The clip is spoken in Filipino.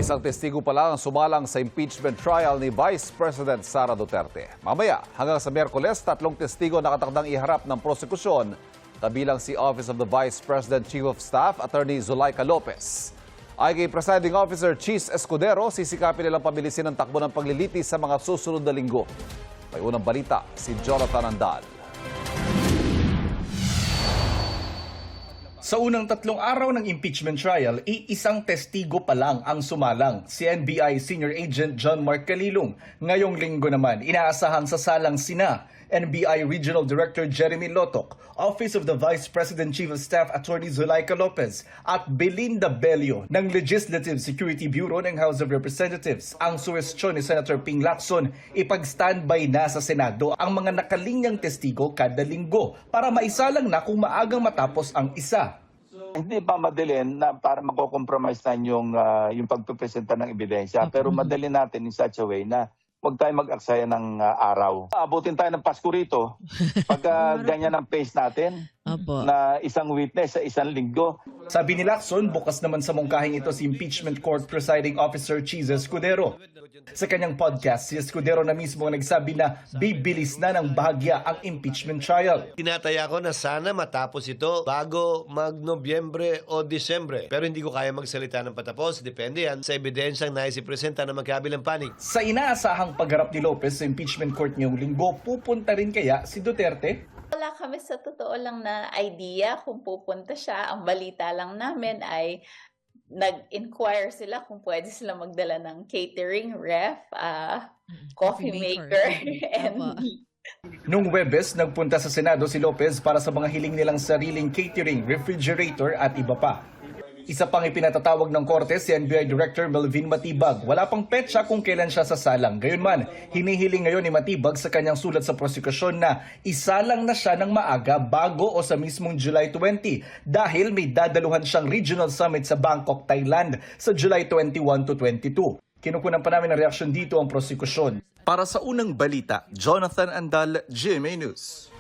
Isang testigo pa lang ang sumalang sa impeachment trial ni Vice President Sara Duterte. Mamaya, hanggang sa Miyerkules, 3 testigo nakatakdang iharap ng prosekusyon, kabilang si Office of the Vice President Chief of Staff, Attorney Zulaika Lopez. Ay kay Presiding Officer Cheese Escudero, sisikapin nilang pabilisin ang takbo ng paglilitis sa mga susunod na linggo. May unang balita, si Jonathan Andal. Sa unang 3 araw ng impeachment trial, iisang testigo pa lang ang sumalang, si NBI Senior Agent John Mark Calilong. Ngayong linggo naman, inaasahang sasalang sina NBI Regional Director Jeremy Lotoc, Office of the Vice President Chief of Staff Attorney Zulaika Lopez at Belinda Bello ng Legislative Security Bureau ng House of Representatives. Ang suwestyon ni Senator Ping Lacson, ipag-standby na sa Senado ang mga nakalinyang testigo kada linggo para maisalang na kung maagang matapos ang isa. Hindi pa madalin na para mako-compromise na yung pagpipresenta ng ebidensya. Pero madalin natin in such a way na huwag tayo mag-aksaya ng araw. Abutin tayo ng Pasko rito pag ganyan ang pace natin na isang witness sa isang linggo. Sabi ni Lacson, bukas naman sa mungkahing ito si Impeachment Court Presiding Officer Cheese Escudero. Sa kanyang podcast, si Escudero na mismo nagsabi na bibilis na ng bahagya ang impeachment trial. Tinataya ko na sana matapos ito bago mag-Nobyembre o Disyembre. Pero hindi ko kaya magsalita ng patapos. Depende yan sa ebidensyang naisipresenta ng magkabilang panig. Sa inaasahang pagharap ni Lopez sa impeachment court ngayong linggo, pupunta rin kaya si Duterte? Wala kami sa totoo lang na idea kung pupunta siya. Ang balita lang namin ay nag-inquire sila kung pwede sila magdala ng catering, ref, coffee maker, and Noong Huwebes, nagpunta sa Senado si Lopez para sa mga hiling nilang sariling catering, refrigerator at iba pa. Isa pang ipinatatawag ng korte si NBI Director Melvin Matibag. Wala pang petsa kung kailan siya sasalang. Gayunman, hinihiling ngayon ni Matibag sa kanyang sulat sa prosekusyon na isalang na siya ng maaga bago o sa mismong July 20 dahil may dadaluhan siyang regional summit sa Bangkok, Thailand sa July 21 to 22. Kinukunan pa namin ang reaksyon dito ang prosekusyon. Para sa unang balita, Jonathan Andal, GMA News.